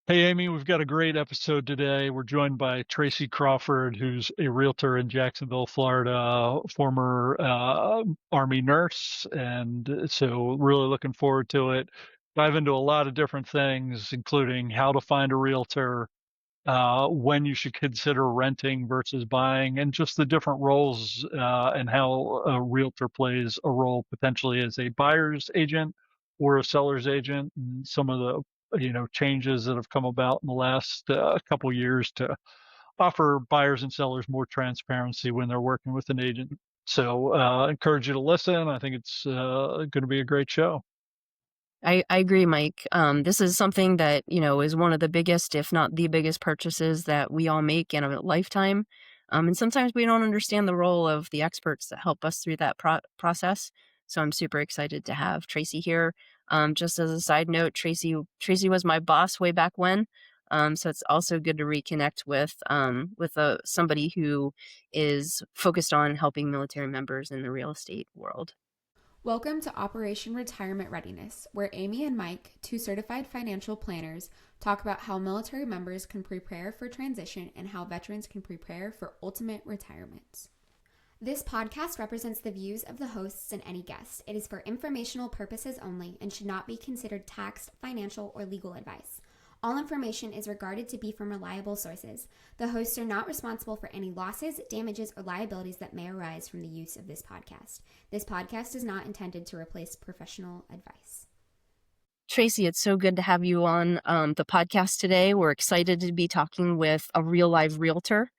Hey, Amy, we've got a great episode today. We're joined by Tracy Crawford, who's a realtor in Jacksonville, Florida, former Army nurse. And so, really looking forward to it. Dive into a lot of different things, including how to find a realtor, when you should consider renting versus buying, and just the different roles and how a realtor plays a role potentially as a buyer's agent or a seller's agent, and some of the changes that have come about in the last couple years to offer buyers and sellers more transparency when they're working with an agent. So, I encourage you to listen. I think it's going to be a great show. I agree, Mike. This is something that, is one of the biggest, if not the biggest purchases that we all make in a lifetime. And sometimes we don't understand the role of the experts that help us through that process. So I'm super excited to have Tracy here. Just as a side note, Tracy was my boss way back when. So it's also good to reconnect with somebody who is focused on helping military members in the real estate world. Welcome to Operation Retirement Readiness, where Amy and Mike, two certified financial planners, talk about how military members can prepare for transition and how veterans can prepare for ultimate retirement. This podcast represents the views of the hosts and any guest. It is for informational purposes only and should not be considered tax, financial, or legal advice. All information is regarded to be from reliable sources. The hosts are not responsible for any losses, damages, or liabilities that may arise from the use of this podcast. This podcast is not intended to replace professional advice. Tracy, it's so good to have you on the podcast today. We're excited to be talking with a real live realtor.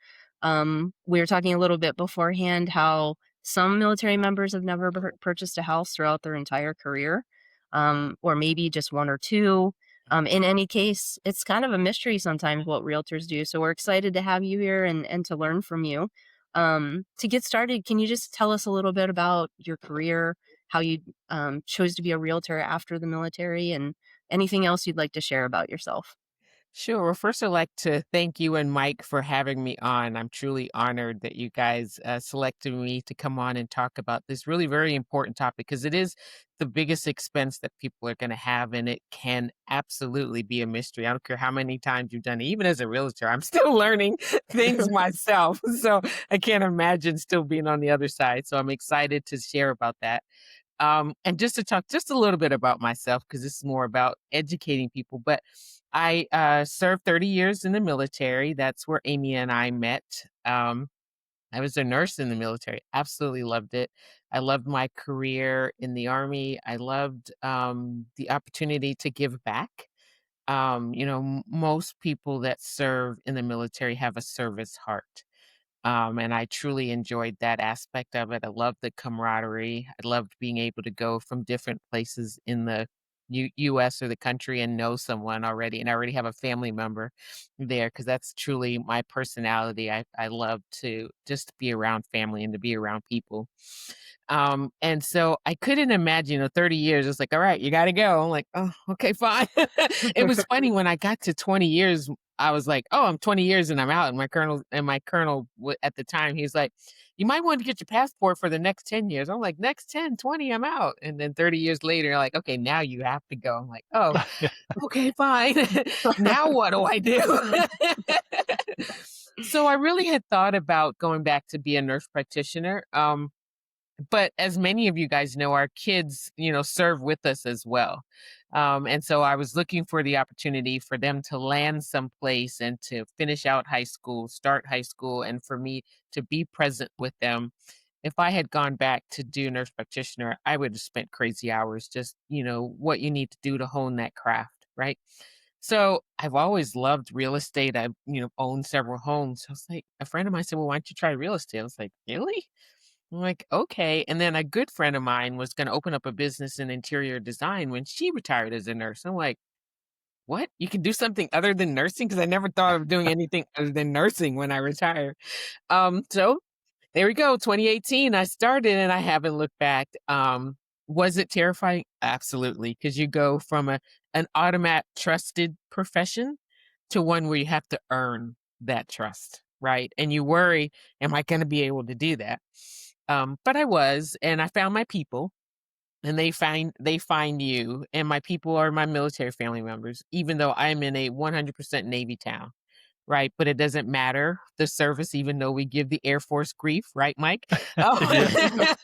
We were talking a little bit beforehand how some military members have never purchased a house throughout their entire career, or maybe just one or two. In any case, it's kind of a mystery sometimes what realtors do. So we're excited to have you here and to learn from you. To get started, can you just tell us a little bit about your career, how you chose to be a realtor after the military, and anything else you'd like to share about yourself? Sure. Well, first, I'd like to thank you and Mike for having me on. I'm truly honored that you guys selected me to come on and talk about this really very important topic because it is the biggest expense that people are going to have, and it can absolutely be a mystery. I don't care how many times you've done it. Even as a realtor, I'm still learning things myself. So I can't imagine still being on the other side. So I'm excited to share about that. And just to talk just a little bit about myself, because this is more about educating people. But I served 30 years in the military. That's where Amy and I met. I was a nurse in the military. Absolutely loved it. I loved my career in the Army. I loved the opportunity to give back. Most people that serve in the military have a service heart. And I truly enjoyed that aspect of it. I loved the camaraderie. I loved being able to go from different places in the US or the country and know someone already, and I already have a family member there because that's truly my personality. I love to just be around family and to be around people. And so I couldn't imagine, 30 years, it's like, all right, you got to go. I'm like, oh, okay, fine. It was funny when I got to 20 years, I was like, oh, I'm 20 years and I'm out. And my colonel at the time, he's like, you might want to get your passport for the next 10 years. I'm like, next 10, 20, I'm out. And then 30 years later, like, okay, now you have to go. I'm like, oh, okay, fine. Now what do I do? So I really had thought about going back to be a nurse practitioner. But as many of you guys know, our kids, serve with us as well. And so I was looking for the opportunity for them to land someplace and to finish out high school, start high school, and for me to be present with them. If I had gone back to do nurse practitioner, I would have spent crazy hours just, what you need to do to hone that craft, right? So I've always loved real estate. I've, owned several homes. I was like, a friend of mine said, well, why don't you try real estate? I was like, really? I'm like, okay. And then a good friend of mine was going to open up a business in interior design when she retired as a nurse. I'm like, what? You can do something other than nursing? Because I never thought of doing anything other than nursing when I retire. So there we go. 2018, I started and I haven't looked back. Was it terrifying? Absolutely. Because you go from an automatic trusted profession to one where you have to earn that trust, right? And you worry, am I going to be able to do that? But I was, and I found my people. and they find you, and my people are my military family members, even though I'm in a 100% Navy town. Right, but it doesn't matter the service, even though we give the Air Force grief, right, Mike? Yeah.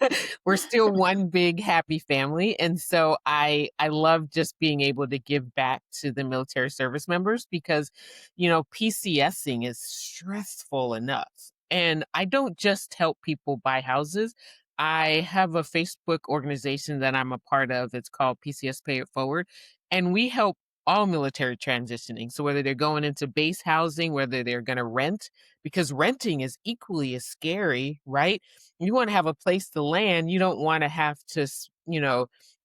We're still one big happy family, and so I love just being able to give back to the military service members because, PCSing is stressful enough, and I don't just help people buy houses. I have a Facebook organization that I'm a part of. It's called PCS Pay It Forward, and we help all military transitioning. So whether they're going into base housing, whether they're going to rent, because renting is equally as scary, right? You want to have a place to land. You don't want to have to,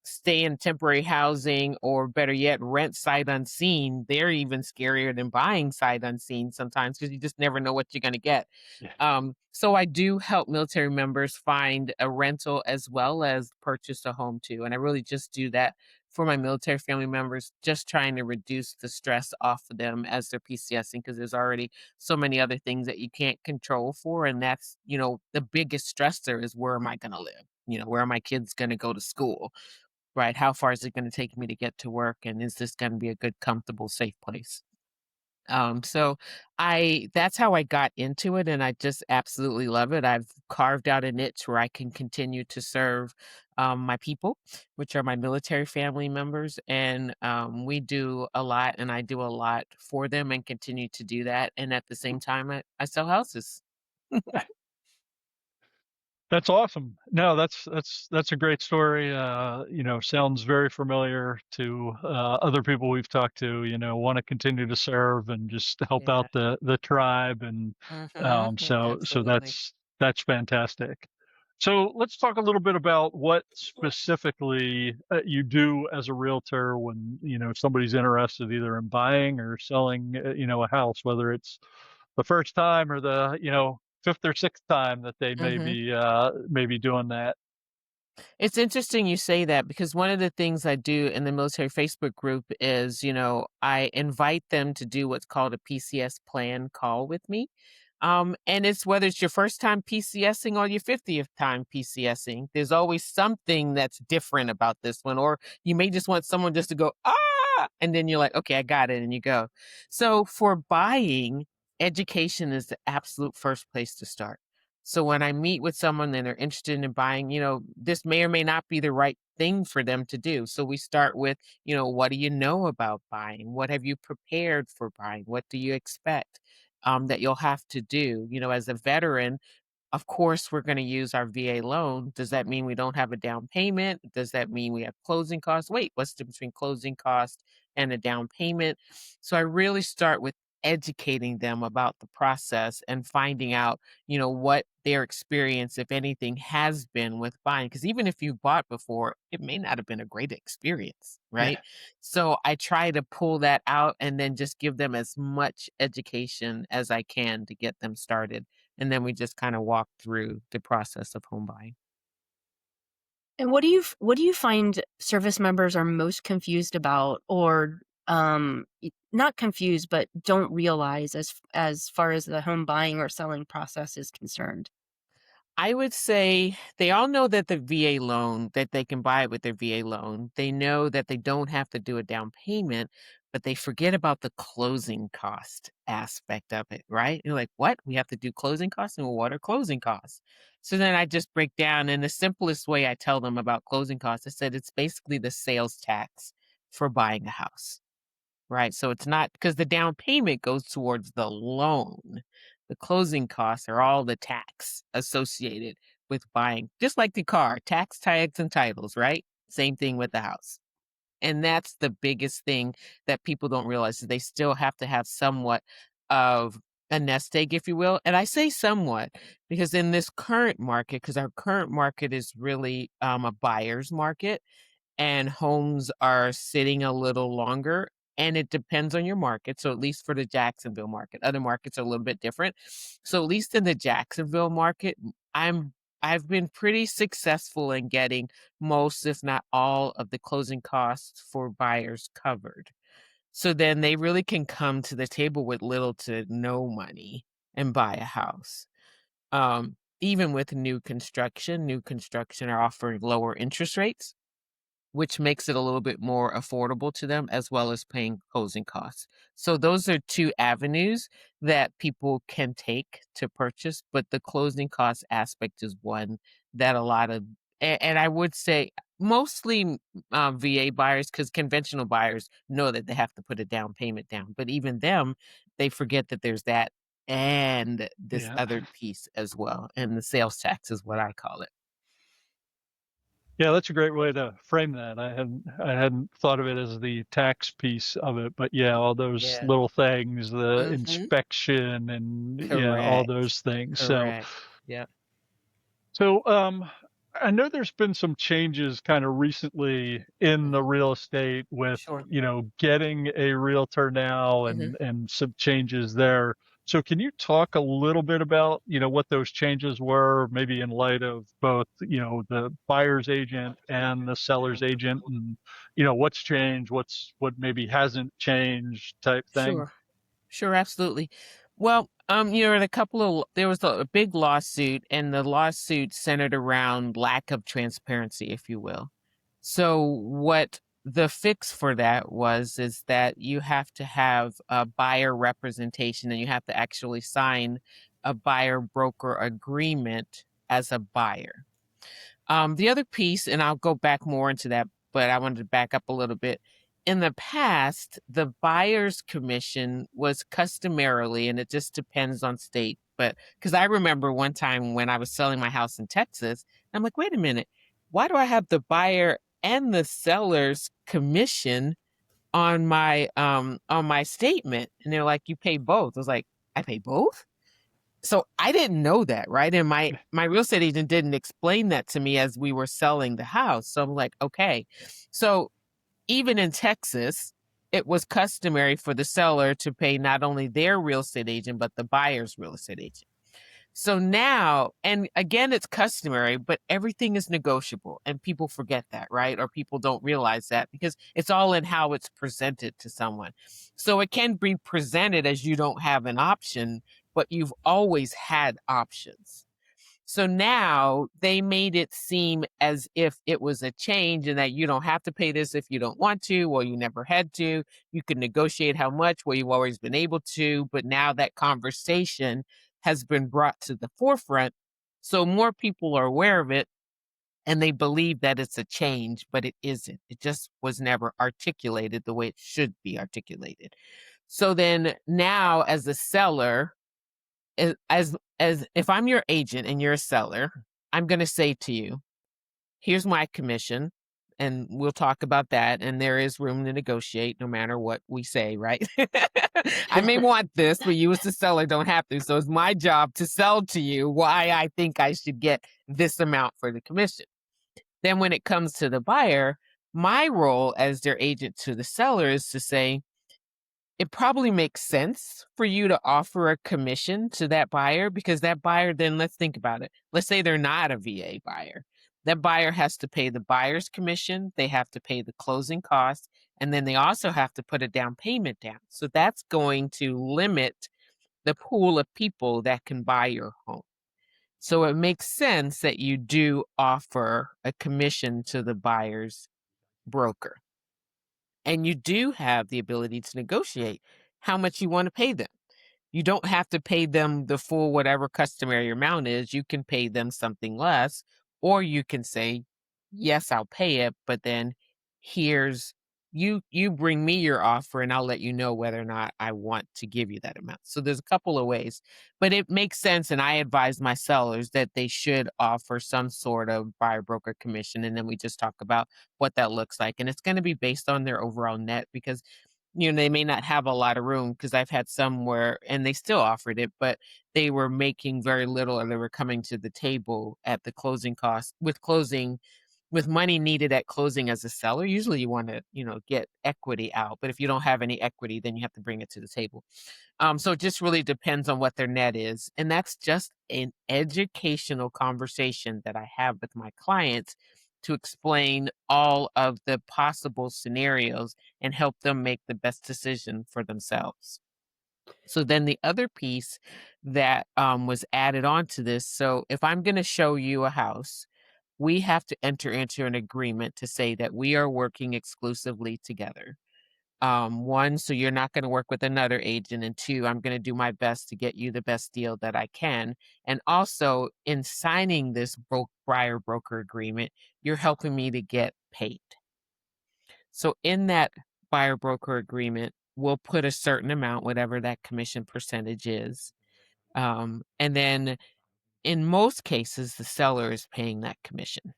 stay in temporary housing or better yet, rent sight unseen. They're even scarier than buying sight unseen sometimes because you just never know what you're going to get. Yeah. So I do help military members find a rental as well as purchase a home too. And I really just do that for my military family members, just trying to reduce the stress off of them as they're PCSing because there's already so many other things that you can't control for. And that's, the biggest stressor is where am I going to live? Where are my kids going to go to school? Right? How far is it going to take me to get to work? And is this going to be a good, comfortable, safe place? So that's how I got into it, and I just absolutely love it. I've carved out a niche where I can continue to serve my people, which are my military family members, and we do a lot, and I do a lot for them, and continue to do that. And at the same time, I sell houses. That's awesome. No, that's a great story. Sounds very familiar to other people we've talked to. Want to continue to serve and just help Yeah. out the tribe, and so Absolutely. that's fantastic. So let's talk a little bit about what specifically you do as a realtor when somebody's interested either in buying or selling a house, whether it's the first time or the fifth or sixth time that they hmm may be doing that. It's interesting you say that because one of the things I do in the military Facebook group is, I invite them to do what's called a PCS plan call with me. And it's whether it's your first time PCSing or your 50th time PCSing, there's always something that's different about this one. Or you may just want someone just to go, and then you're like, okay, I got it. And you go. So for buying, education is the absolute first place to start. So when I meet with someone and they're interested in buying, this may or may not be the right thing for them to do. So we start with, what do you know about buying? What have you prepared for buying? What do you expect that you'll have to do? As a veteran, of course, we're going to use our VA loan. Does that mean we don't have a down payment? Does that mean we have closing costs? Wait, what's the difference between closing cost and a down payment? So I really start with educating them about the process and finding out, what their experience, if anything, has been with buying. Because even if you bought before, it may not have been a great experience, right? Yeah. So I try to pull that out and then just give them as much education as I can to get them started, and then we just kinda walk through the process of home buying. And what do you find service members are most confused about, or not confused, but don't realize as far as the home buying or selling process is concerned? I would say they all know that the VA loan that they can buy it with their VA loan. They know that they don't have to do a down payment, but they forget about the closing cost aspect of it, right? You're like, "What? We have to do closing costs? And what are closing costs?" So then I just break down in the simplest way I tell them about closing costs. I said it's basically the sales tax for buying a house. Right, so it's not because the down payment goes towards the loan. The closing costs are all the tax associated with buying, just like the car, tax, tags, and titles, right? Same thing with the house. And that's the biggest thing that people don't realize is they still have to have somewhat of a nest egg, if you will. And I say somewhat because in this current market, because our current market is really a buyer's market, and homes are sitting a little longer, and it depends on your market. So at least for the Jacksonville market, other markets are a little bit different. So at least in the Jacksonville market, I've been pretty successful in getting most, if not all, of the closing costs for buyers covered. So then they really can come to the table with little to no money and buy a house. Even with new construction are offering lower interest rates. which makes it a little bit more affordable to them, as well as paying closing costs. So those are two avenues that people can take to purchase, but the closing cost aspect is one that a lot of, and I would say mostly VA buyers, because conventional buyers know that they have to put a down payment down, but even them, they forget that there's that and this Yeah. other piece as well, and the sales tax is what I call it. Yeah, that's a great way to frame that. I hadn't thought of it as the tax piece of it, but yeah, all those Yeah. little things, the Mm-hmm. inspection and yeah, all Correct. those things. So Correct. Yeah. So, I know there's been some changes kind of recently in the Mhm. real estate with, Sure. getting a realtor now Mhm. and some changes there. So can you talk a little bit about, what those changes were, maybe in light of both, the buyer's agent and the seller's agent and, what's changed, what maybe hasn't changed type thing? Sure. Sure, absolutely. Well, there was a big lawsuit, and the lawsuit centered around lack of transparency, if you will. So what the fix for that is that you have to have a buyer representation, and you have to actually sign a buyer broker agreement as a buyer. The other piece, and I'll go back more into that, but I wanted to back up a little bit. In the past, the buyer's commission was customarily, and it just depends on state, but because I remember one time when I was selling my house in Texas, I'm like, wait a minute, why do I have the buyer and the seller's commission on my statement? And they're like, you pay both. I was like, I pay both? So I didn't know that, right? And my real estate agent didn't explain that to me as we were selling the house. So I'm like, okay. So even in Texas, it was customary for the seller to pay not only their real estate agent, but the buyer's real estate agent. So now, and again, it's customary, but everything is negotiable, and people forget that, right? Or people don't realize that because it's all in how it's presented to someone. So it can be presented as you don't have an option, but you've always had options. So now they made it seem as if it was a change and that you don't have to pay this if you don't want to, or you never had to. You can negotiate how much, well, you've always been able to. But now that conversation has been brought to the forefront. So more people are aware of it and they believe that it's a change, but it isn't. It just was never articulated the way it should be articulated. So then now, as a seller, as if I'm your agent and you're a seller, I'm going to say to you, here's my commission, and we'll talk about that, and there is room to negotiate no matter what we say, right? I may want this, but you as the seller don't have to. So it's my job to sell to you why I think I should get this amount for the commission. Then when it comes to the buyer, my role as their agent to the seller is to say, it probably makes sense for you to offer a commission to that buyer, because that buyer, then let's think about it. Let's say they're not a VA buyer. That buyer has to pay the buyer's commission, they have to pay the closing costs, and then they also have to put a down payment down. So that's going to limit the pool of people that can buy your home. So it makes sense that you do offer a commission to the buyer's broker. And you do have the ability to negotiate how much you want to pay them. You don't have to pay them the full whatever customary amount is. You can pay them something less, or you can say, yes, I'll pay it, but then here's you bring me your offer and I'll let you know whether or not I want to give you that amount. So there's a couple of ways, but it makes sense. And I advise my sellers that they should offer some sort of buyer broker commission. And then we just talk about what that looks like. And it's going to be based on their overall net, because they may not have a lot of room, because I've had some where, and they still offered it, but they were making very little, or they were coming to the table at the closing cost with money needed at closing as a seller. Usually you want to, get equity out, but if you don't have any equity, then you have to bring it to the table. So it just really depends on what their net is. And that's just an educational conversation that I have with my clients to explain all of the possible scenarios and help them make the best decision for themselves. So then the other piece that was added on to this. So if I'm going to show you a house, we have to enter into an agreement to say that we are working exclusively together. One, so you're not going to work with another agent, and two, I'm going to do my best to get you the best deal that I can. And also, in signing this buyer broker agreement, you're helping me to get paid. So in that buyer broker agreement, we'll put a certain amount, whatever that commission percentage is. And then in most cases, the seller is paying that commission.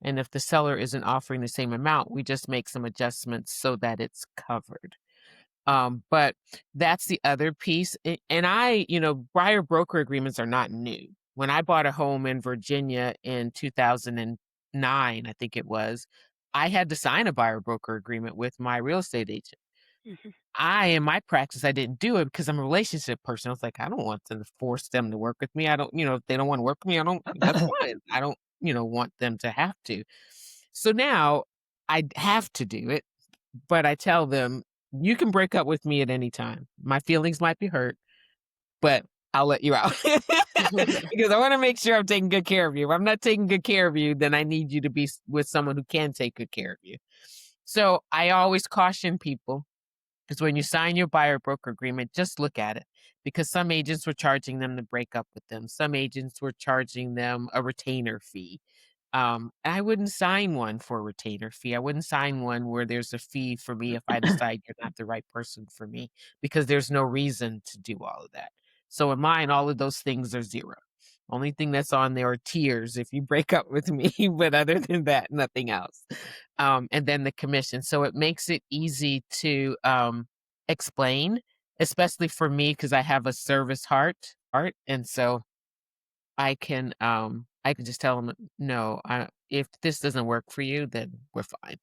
And if the seller isn't offering the same amount, we just make some adjustments so that it's covered. But that's the other piece. And buyer broker agreements are not new. When I bought a home in Virginia in 2009, I think it was, I had to sign a buyer broker agreement with my real estate agent. In my practice, I didn't do it because I'm a relationship person. I was like, I don't want to force them to work with me. I don't, if they don't want to work with me, that's fine. I don't, want them to have to. So now I have to do it, but I tell them, you can break up with me at any time. My feelings might be hurt, but I'll let you out because I want to make sure I'm taking good care of you. If I'm not taking good care of you, then I need you to be with someone who can take good care of you. So I always caution people, because when you sign your buyer broker agreement, just look at it, because some agents were charging them to break up with them. Some agents were charging them a retainer fee. I wouldn't sign one for a retainer fee. I wouldn't sign one where there's a fee for me if I decide you're not the right person for me, because there's no reason to do all of that. So in mine, all of those things are zero. Only thing that's on there are tears if you break up with me, but other than that, nothing else. And then the commission. So it makes it easy to explain, especially for me, because I have a service heart, and so I can just tell them, no, if this doesn't work for you, then we're fine.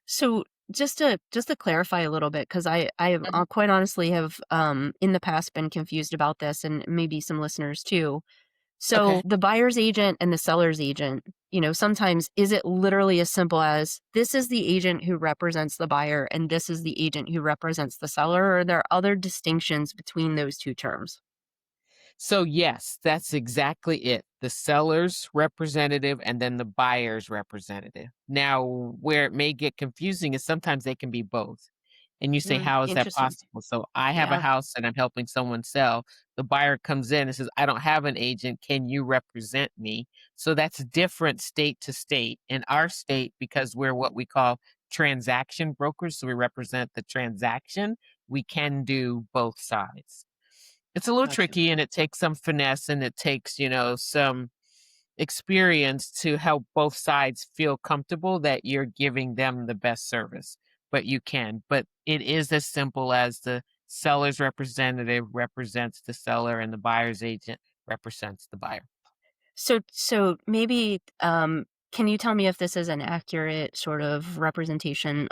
So just to clarify a little bit, because I quite honestly have in the past been confused about this, and maybe some listeners too. So Okay. the buyer's agent and the seller's agent, sometimes is it literally as simple as this is the agent who represents the buyer and this is the agent who represents the seller, or are there other distinctions between those two terms? So yes, that's exactly it. The seller's representative and then the buyer's representative. Now, where it may get confusing is sometimes they can be both. And you say, how is that Interesting. possible? So I have a Yeah. house and I'm helping someone sell. The buyer comes in and says, I don't have an agent. Can you represent me? So that's different state to state. In our state, because we're what we call transaction brokers, so we represent the transaction, we can do both sides. It's a little Gotcha. tricky, and it takes some finesse, and it takes, some experience to help both sides feel comfortable that you're giving them the best service. But you can. But it is as simple as the seller's representative represents the seller and the buyer's agent represents the buyer. So maybe can you tell me if this is an accurate sort of representation?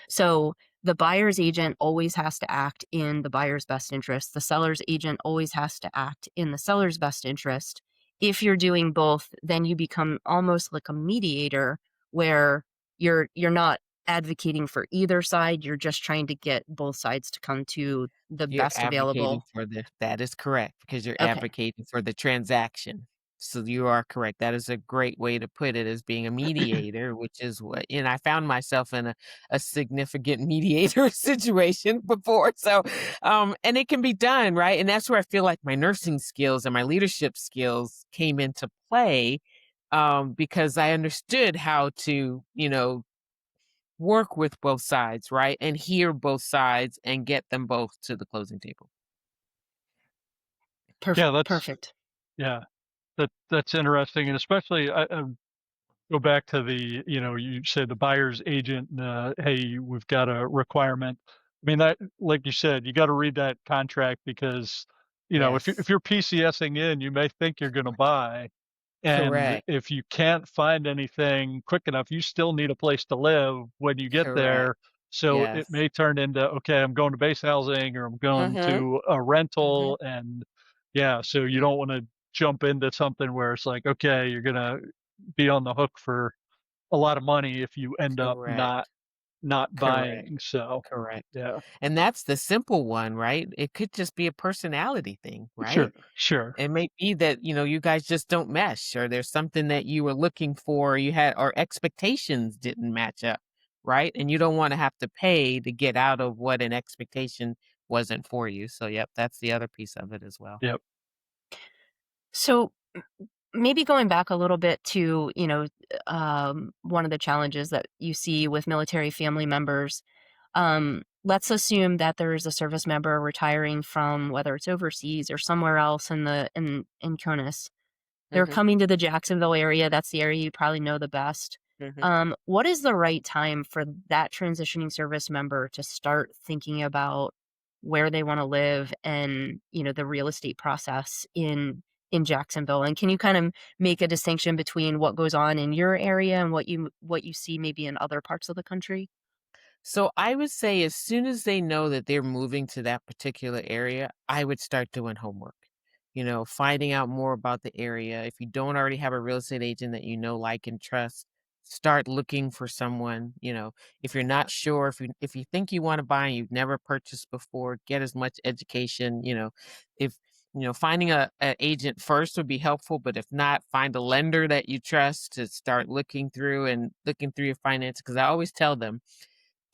So the buyer's agent always has to act in the buyer's best interest. The seller's agent always has to act in the seller's best interest. If you're doing both, then you become almost like a mediator where you're not advocating for either side. You're just trying to get both sides to come to the You're best advocating available. for that is correct, because you're Okay. advocating for the transaction. So you are correct. That is a great way to put it, as being a mediator, which is what, and I found myself in a significant mediator situation before. So, and it can be done, right? And that's where I feel like my nursing skills and my leadership skills came into play, because I understood how to, work with both sides, right? And hear both sides and get them both to the closing table. Yeah, that's Perfect. yeah, that's interesting, and especially I go back to the, you say the buyer's agent, hey, we've got a requirement. I mean, that, like you said, you got to read that contract because, if Yes, you're PCSing in, you may think you're going to buy, and correct, if you can't find anything quick enough, you still need a place to live when you get correct. there. So it Yes. may turn into, okay, I'm going to base housing or I'm going Mhm, to a rental. mhm. And yeah, so you don't want to jump into something where it's like, okay, you're going to be on the hook for a lot of money if you end up not Correct. not Correct. buying. So, Correct. yeah, And that's the simple one, right? It could just be a personality thing, sure, right? sure. It may be that, you guys just don't mesh, or there's something that you were looking for, you had, or expectations didn't match up, right? And you don't want to have to pay to get out of what an expectation wasn't for you. So, yep, that's the other piece of it as well. Yep. So maybe going back a little bit to, one of the challenges that you see with military family members. Let's assume that there is a service member retiring from whether it's overseas or somewhere else in CONUS. They're Hmm. coming to the Jacksonville area. That's the area you probably know the best. Hmm. What is the right time for that transitioning service member to start thinking about where they want to live and, the real estate process in Jacksonville? And can you kind of make a distinction between what goes on in your area and what you see maybe in other parts of the country? So I would say as soon as they know that they're moving to that particular area, I would start doing homework. Finding out more about the area. If you don't already have a real estate agent that you know, like, and trust, start looking for someone. If you're not sure, if you think you want to buy and you've never purchased before, get as much education. If finding a agent first would be helpful, but if not, find a lender that you trust to start looking through your finances. Because I always tell them,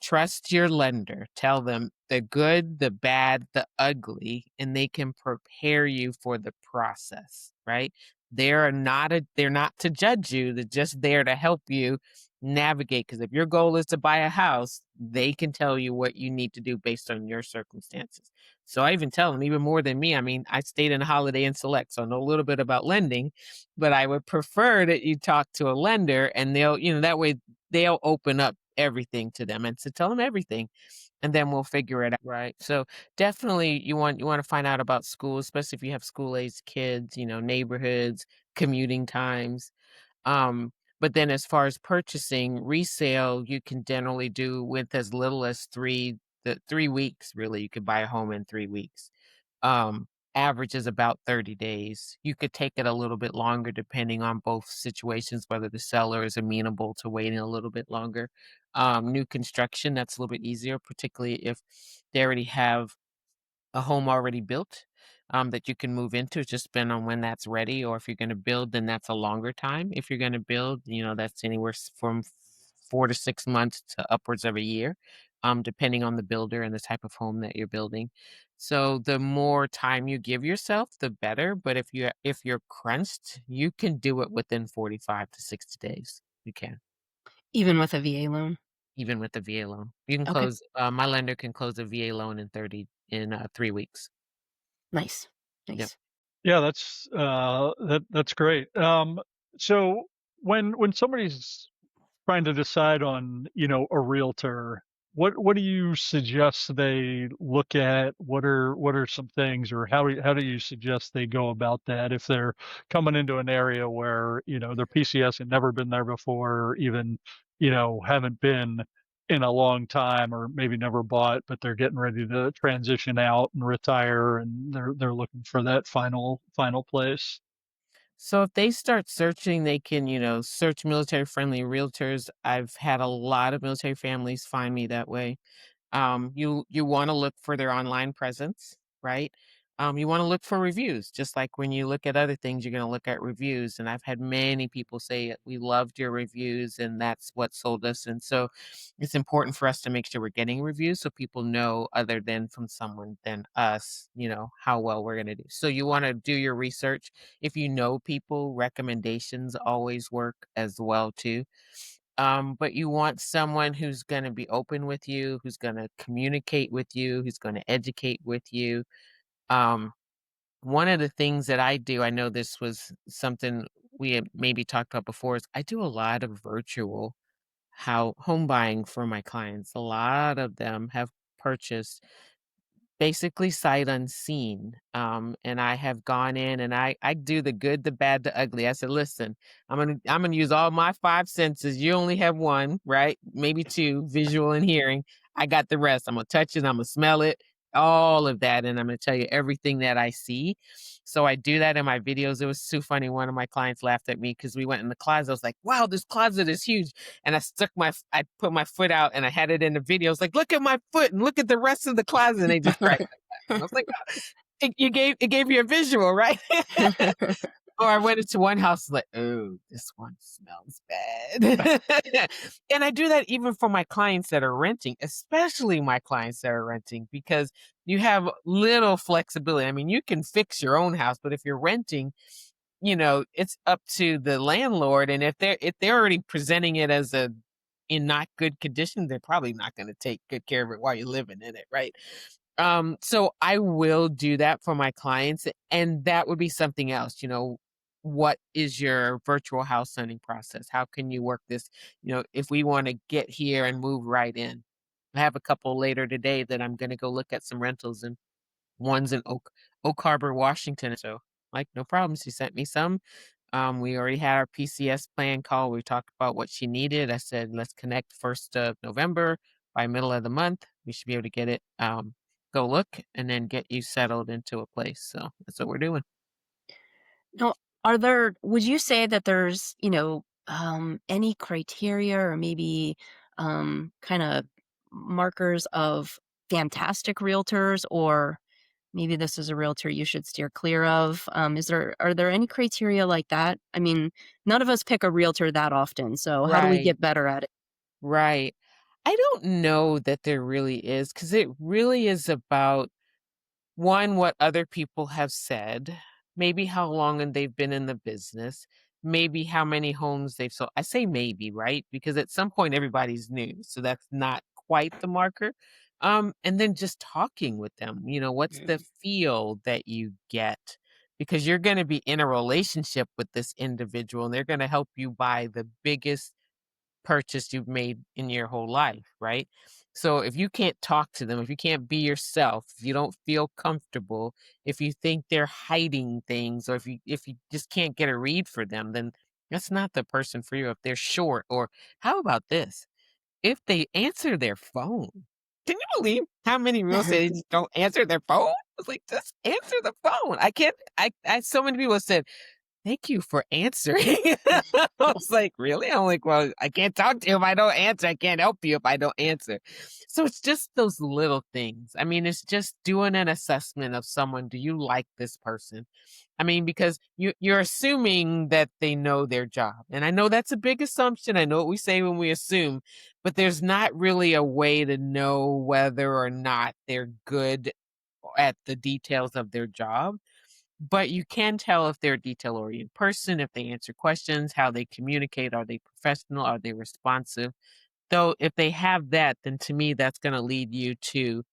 trust your lender. Tell them the good, the bad, the ugly, and they can prepare you for the process, right? They're not to judge you. They're just there to help you navigate. Because if your goal is to buy a house, they can tell you what you need to do based on your circumstances. So I even tell them, even more than me. I mean, I stayed in Holiday Inn Select, so I know a little bit about lending, but I would prefer that you talk to a lender, and that way they'll open up everything to them, and so tell them everything, and then we'll figure it out, right? So definitely you want to find out about schools, especially if you have school-aged kids, neighborhoods, commuting times. um but then as far as purchasing resale, you can generally do with as little as 3 weeks. Really, you could buy a home in 3 weeks. um, Average is about 30 days. You could take it a little bit longer depending on both situations, whether the seller is amenable to waiting a little bit longer. New construction, that's a little bit easier, particularly if they already have a home already built, that you can move into. It just depend on when that's ready, or if you're gonna build, then that's a longer time. If you're gonna build, that's anywhere from 4 to 6 months to upwards of a year, depending on the builder and the type of home that you're building. So the more time you give yourself, the better, but if you're crunched, you can do it within 45 to 60 days. You can, Even with a VA loan? even with the VA loan. You can Okay, close, my lender can close a VA loan in 3 weeks. nice, Yep. nice. Yeah, that's great. So when somebody's trying to decide on, a realtor, what do you suggest they look at? What are some things, or how do you suggest they go about that if they're coming into an area where, their PCS had never been there before, or even, haven't been in a long time, or maybe never bought, but they're getting ready to transition out and retire, and they're looking for that final place. So if they start searching, they can, search military friendly realtors. I've had a lot of military families find me that way. You want to look for their online presence, right? You want to look for reviews, just like when you look at other things, you're going to look at reviews. And I've had many people say, we loved your reviews, and that's what sold us. And so it's important for us to make sure we're getting reviews so people know, other than from someone than us, how well we're going to do. So you want to do your research. If you know people, recommendations always work as well too. But you want someone who's going to be open with you, who's going to communicate with you, who's going to educate with you. Um, One of the things that I do, I know this was something we had maybe talked about before, is I do a lot of virtual how home buying for my clients. A lot of them have purchased basically sight unseen. And I have gone in and I do the good, the bad, the ugly. I said, listen, I'm gonna use all my five senses. You only have one, right? Maybe two, visual and hearing. I got the rest. I'm gonna touch it, I'm gonna smell it. all of that, and I'm going to tell you everything that I see. So I do that in my videos. It was so funny. One of my clients laughed at me because we went in the closet. I was like, "Wow, this closet is huge," and I put my foot out and I had it in the video. I was like, "Look at my foot and look at the rest of the closet." And they just cracked up laughing. I was like, it gave you a visual, right?" Or I went into one house like, "Oh, this one smells bad." And I do that even for my clients that are renting, especially my clients that are renting, because you have little flexibility. I mean, you can fix your own house, but if you're renting, it's up to the landlord. And if they're already presenting it as in not good condition, they're probably not going to take good care of it while you're living in it, right? So I will do that for my clients, and that would be something else. What is your virtual house hunting process? How can you work this? If we want to get here and move right in. I have a couple later today that I'm going to go look at some rentals, and one's in Oak Harbor, Washington. So, like, no problem. She sent me some. We already had our PCS plan call. We talked about what she needed. I said, let's connect 1st of November. By middle of the month, we should be able to get it. Go look and then get you settled into a place. So that's what we're doing. Now, would you say that there's, any criteria or maybe kind of markers of fantastic realtors, or maybe this is a realtor you should steer clear of? Are there any criteria like that? I mean, none of us pick a realtor that often, so how do we Right. get better at it? Right. I don't know that there really is, because it really is about one, what other people have said, maybe how long and they've been in the business, maybe how many homes they've sold. I say maybe, right? Because at some point everybody's new. So that's not quite the marker. And then just talking with them, what's the feel that you get? Because you're going to be in a relationship with this individual and they're going to help you buy the biggest purchase you've made in your whole life, right? So if you can't talk to them, if you can't be yourself, if you don't feel comfortable, if you think they're hiding things, or if you just can't get a read for them, then that's not the person for you. If they're short, or how about this? If they answer their phone. Can you believe how many real estate agents don't answer their phone? It's like, just answer the phone. I can't I so many people said, "Thank you for answering." I was like, "Really?" I'm like, "Well, I can't talk to you if I don't answer. I can't help you if I don't answer." So it's just those little things. I mean, it's just doing an assessment of someone. Do you like this person? I mean, because you're assuming that they know their job. And I know that's a big assumption. I know what we say when we assume, but there's not really a way to know whether or not they're good at the details of their job. But you can tell if they're a detail-oriented person, if they answer questions, how they communicate, are they professional, are they responsive? Though if they have that, then to me, that's going to lead you to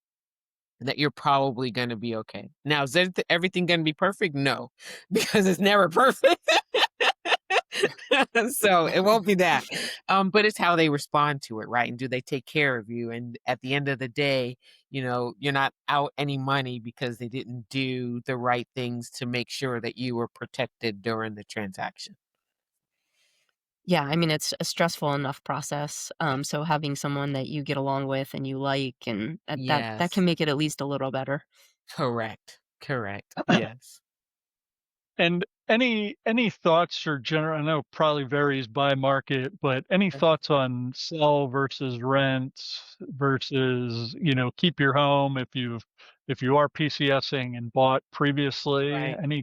that you're probably going to be okay. Now, is everything going to be perfect? No, because it's never perfect. So it won't be that. But it's how they respond to it, right? And do they take care of you? And at the end of the day, you're not out any money because they didn't do the right things to make sure that you were protected during the transaction. Yeah, I mean, it's a stressful enough process. So having someone that you get along with and you like, and that can Yes, make it at least a little better. correct. Correct. Yes. And any thoughts or general, I know it probably varies by market, but any thoughts on sell versus rent versus, keep your home if you are PCSing and bought previously? Right. Any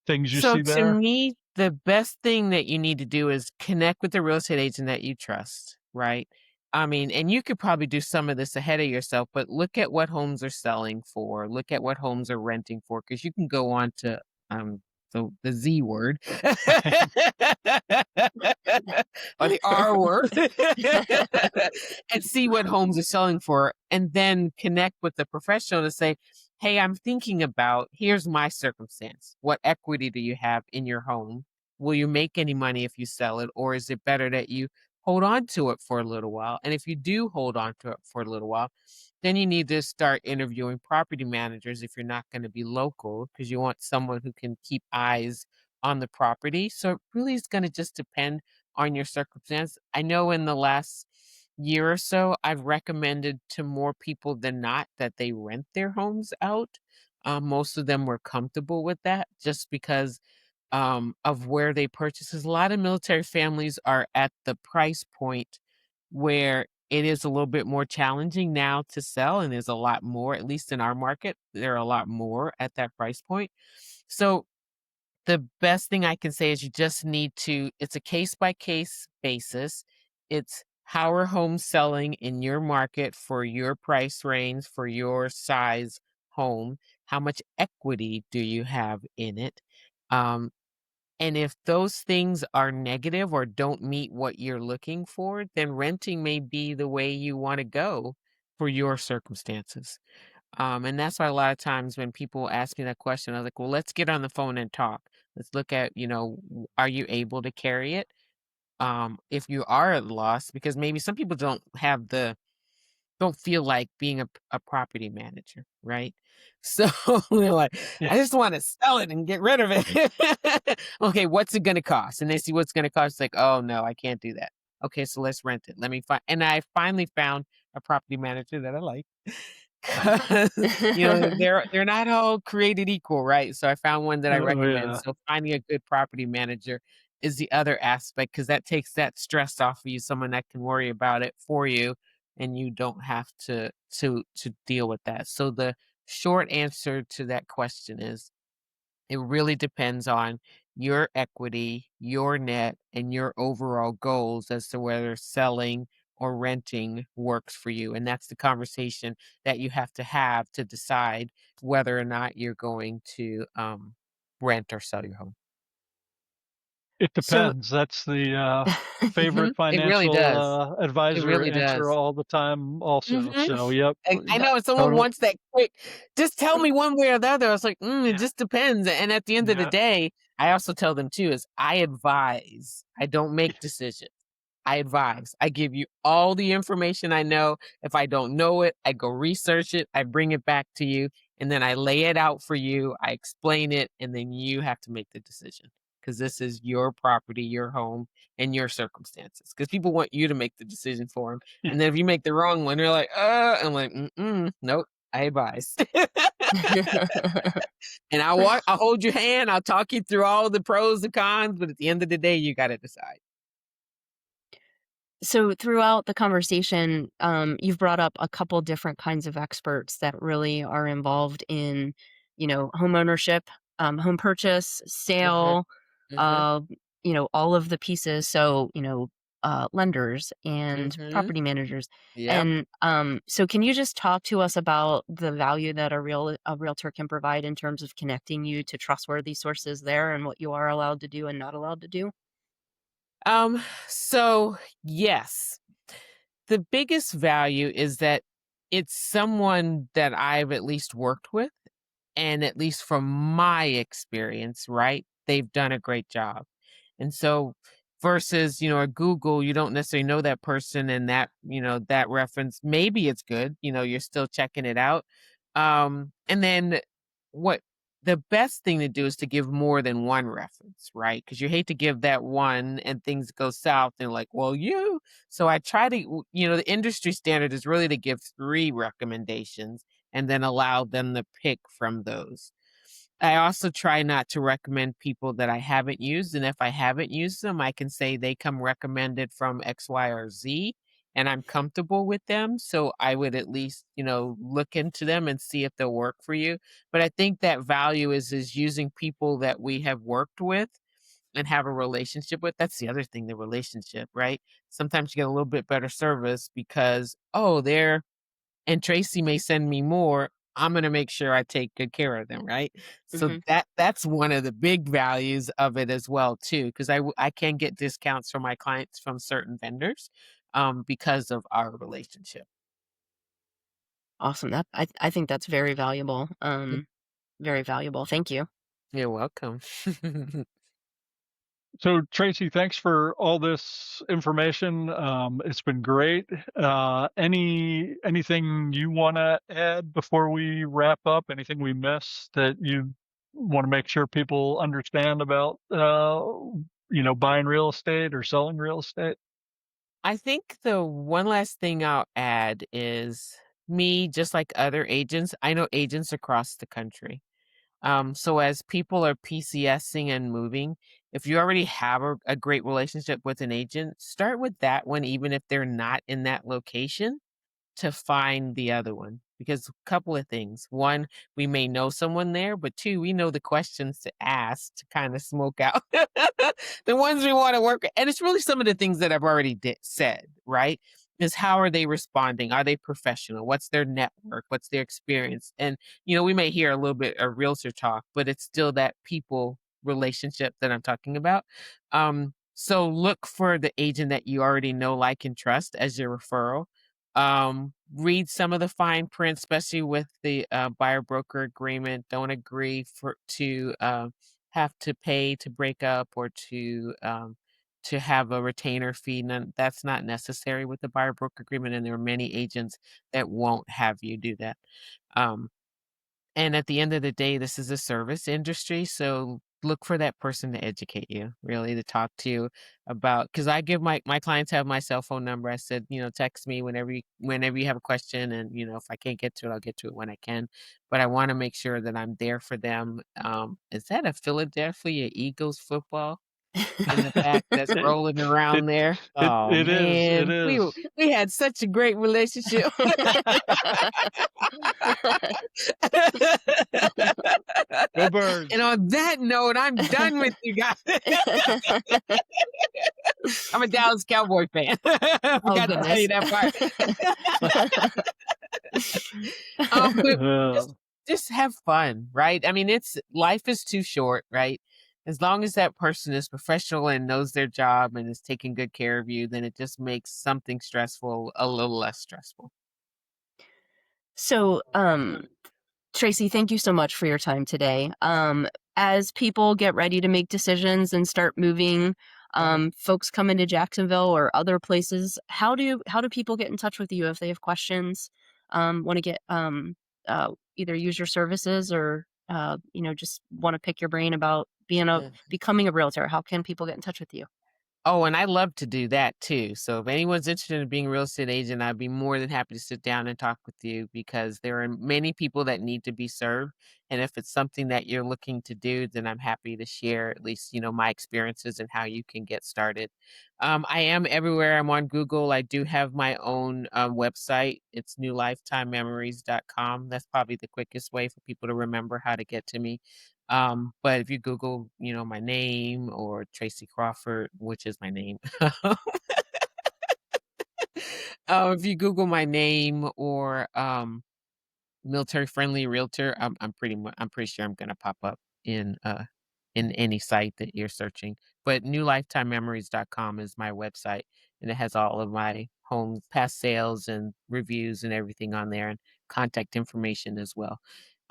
things you So see to there? me, the best thing that you need to do is connect with a real estate agent that you trust, right? I mean, and you could probably do some of this ahead of yourself, but look at what homes are selling for, look at what homes are renting for, because you can go on to the Z word or the R word and see what homes are selling for, and then connect with the professional to say, "Hey, I'm thinking about, here's my circumstance. What equity do you have in your home? Will you make any money if you sell it? Or is it better that you hold on to it for a little while? And if you do hold on to it for a little while, then you need to start interviewing property managers if you're not going to be local, because you want someone who can keep eyes on the property." So it really is going to just depend on your circumstance. I know in the last year or so, I've recommended to more people than not that they rent their homes out. Most of them were comfortable with that just because of where they purchase. 'Cause a lot of military families are at the price point where it is a little bit more challenging now to sell, and there's a lot more, at least in our market, there are a lot more at that price point. So the best thing I can say is you just need to it's a case by case basis. It's how are homes selling in your market for your price range, for your size home? How much equity do you have in it? Um, and if those things are negative or don't meet what you're looking for, then renting may be the way you want to go for your circumstances. And that's why a lot of times when people ask me that question, I was like, well, let's get on the phone and talk. Let's look at, are you able to carry it? If you are at loss, because maybe some people don't feel like being a property manager, right? So they're like, Yeah. I just want to sell it and get rid of it. Okay, what's it going to cost? And they see what's going to cost. It's like, oh no, I can't do that. Okay, so let's rent it. Let me find. And I finally found a property manager that I like. 'Cause, they're not all created equal, right? So I found one that I Oh recommend. yeah. So finding a good property manager is the other aspect because that takes that stress off of you, someone that can worry about it for you and you don't have to deal with that. So the short answer to that question is it really depends on your equity, your net, and your overall goals as to whether selling or renting works for you. And that's the conversation that you have to decide whether or not you're going to rent or sell your home. It So depends. That's the favorite it really financial does. It advisor really answer does. all the time also. Mhm. So, yep. I know if someone Total. wants that quick, just tell me one way or the other. I was like, it Yeah. just depends. And at the end of the Yeah. day, I also tell them too is I advise. I don't make decisions. I advise. I give you all the information I know. If I don't know it, I go research it. I bring it back to you and then I lay it out for you. I explain it and then you have to make the decision because this is your property, your home, and your circumstances. Because people want you to make the decision for them. Yeah. And then if you make the wrong one, they're like, I'm like, nope, I advise. And I'll hold your hand. I'll talk you through all the pros and cons. But at the end of the day, you got to decide. So throughout the conversation, you've brought up a couple different kinds of experts that really are involved in, home ownership, home purchase, Hmm. sale, Hmm. uh, all of the pieces. So, lenders and Hmm. property managers. Yep. And so, can you just talk to us about the value that a realtor can provide in terms of connecting you to trustworthy sources there, and what you are allowed to do and not allowed to do? So yes, the biggest value is that it's someone that I've at least worked with, and at least from my experience, right? They've done a great job. And so versus, a Google, you don't necessarily know that person and that reference, maybe it's good, you're still checking it out. And then what the best thing to do is to give more than one reference, right? Because you hate to give that one and things go south and like, well, so I try to, the industry standard is really to give three recommendations and then allow them to pick from those. I also try not to recommend people that I haven't used, and if I haven't used them, I can say they come recommended from X, Y, or Z, and I'm comfortable with them. So I would at least, look into them and see if they'll work for you. But I think that value is using people that we have worked with and have a relationship with. That's the other thing, the relationship, right? Sometimes you get a little bit better service because, oh, and Tracy may send me more. I'm going to make sure I take good care of them, right? So Hmm. that's one of the big values of it as well too, because I can get discounts for my clients from certain vendors, because of our relationship. Awesome. I think that's very valuable. Mm. Very valuable. Thank you. You're welcome. So, Tracy, thanks for all this information. It's been great. Anything you want to add before we wrap up? Anything we missed that you want to make sure people understand about, buying real estate or selling real estate? I think the one last thing I'll add is me, just like other agents, I know agents across the country. So as people are PCSing and moving, if you already have a great relationship with an agent, start with that one, even if they're not in that location, to find the other one. Because a couple of things. One, we may know someone there, but two, we know the questions to ask to kind of smoke out the ones we want to work with. And it's really some of the things that I've already said, right? Is how are they responding? Are they professional? What's their network? What's their experience? And, we may hear a little bit of realtor talk, but it's still that people relationship that I'm talking about. So look for the agent that you already know, like, and trust as your referral. Read some of the fine print, especially with the buyer broker agreement. Don't agree to have to pay to break up or to have a retainer fee. None, that's not necessary with the buyer broker agreement, and there are many agents that won't have you do that. Um, and at the end of the day, this is a service industry, so look for that person to educate you, really, to talk to you about. Because I give my clients have my cell phone number. I said, text me whenever you have a question, and if I can't get to it, I'll get to it when I can. But I want to make sure that I'm there for them. Is that a Philadelphia Eagles football in the back that's it, rolling around it there? it Oh it is. It man, we is. we had such a great relationship. Go And Birds. on that note, I'm done with you guys. I'm a Dallas Cowboy fan. I Oh forgot to tell goodness. you that part. But Uh, just have fun, right? I mean, life is too short, right? As long as that person is professional and knows their job and is taking good care of you, then it just makes something stressful a little less stressful. So, Tracy, thank you so much for your time today. As people get ready to make decisions and start moving, Uh-huh. folks come into Jacksonville or other places, how do people get in touch with you if they have questions, want to get either use your services or just want to pick your brain about becoming a realtor? How can people get in touch with you? Oh, and I love to do that too. So if anyone's interested in being a real estate agent, I'd be more than happy to sit down and talk with you because there are many people that need to be served. And if it's something that you're looking to do, then I'm happy to share at least, my experiences and how you can get started. I am everywhere. I'm on Google. I do have my own website. It's newlifetimememories.com. That's probably the quickest way for people to remember how to get to me. But if you Google, my name or Tracy Crawford, which is my name, if you Google my name or military friendly realtor, I'm pretty sure I'm gonna pop up in any site that you're searching. But newlifetimememories.com is my website, and it has all of my home past sales and reviews and everything on there, and contact information as well.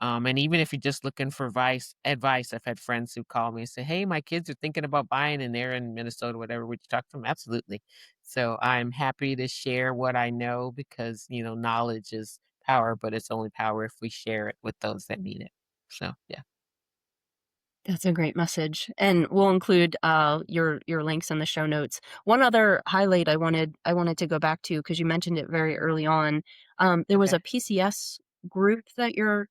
And even if you're just looking for advice, I've had friends who call me and say, "Hey, my kids are thinking about buying, and they're in Minnesota, whatever. Would you talk to them?" Absolutely. So I'm happy to share what I know because knowledge is power, but it's only power if we share it with those that need it. So yeah. That's a great message, and we'll include your links in the show notes. One other highlight I wanted to go back to because you mentioned it very early on. There was Okay. a PCS group that you're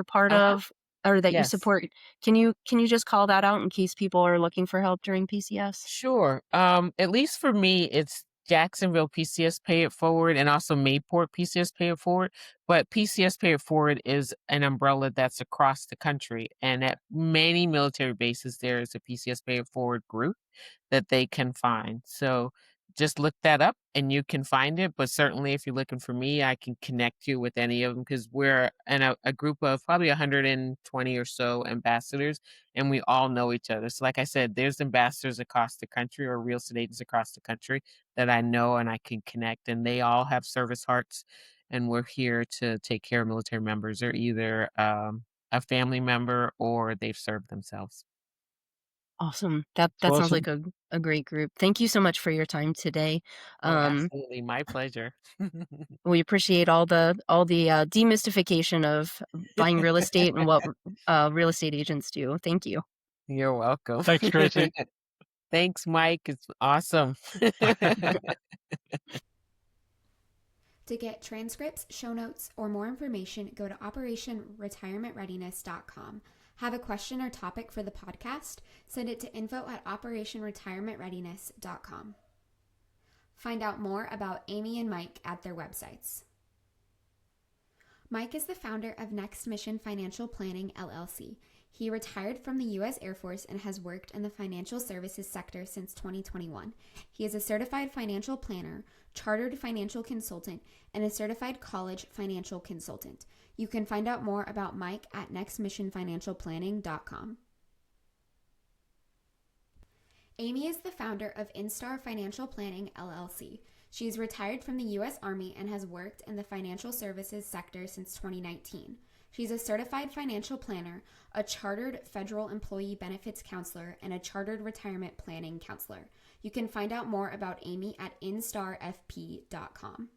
part Uh-huh. of or that you Yes. support. Can you just call that out in case people are looking for help during PCS? Sure. At least for me, it's Jacksonville PCS Pay It Forward and also Mayport PCS Pay It Forward. But PCS Pay It Forward is an umbrella that's across the country. And at many military bases, there is a PCS Pay It Forward group that they can find. So just look that up and you can find it. But certainly, if you're looking for me, I can connect you with any of them because we're in a group of probably 120 or so ambassadors and we all know each other. So, like I said, there's ambassadors across the country or real estate agents across the country that I know and I can connect, and they all have service hearts. And we're here to take care of military members. They're either a family member or they've served themselves. Awesome. That sounds awesome. like a great group. Thank you so much for your time today. Oh, Um, absolutely. My pleasure. we appreciate all the demystification of buying real estate and what real estate agents do. Thank you. You're welcome. Thanks, Tracy. Thanks, Mike. It's awesome. To get transcripts, show notes, or more information, go to operationretirementreadiness.com. Have a question or topic for the podcast? Send it to info@operationretirementreadiness.com. Find out more about Amy and Mike at their websites. Mike is the founder of Next Mission Financial Planning, LLC. He retired from the U.S. Air Force and has worked in the financial services sector since 2021. He is a certified financial planner, chartered financial consultant, and a certified college financial consultant. You can find out more about Mike at nextmissionfinancialplanning.com. Amy is the founder of Instar Financial Planning, LLC. She is retired from the U.S. Army and has worked in the financial services sector since 2019. She's a certified financial planner, a chartered federal employee benefits counselor, and a chartered retirement planning counselor. You can find out more about Amy at instarfp.com.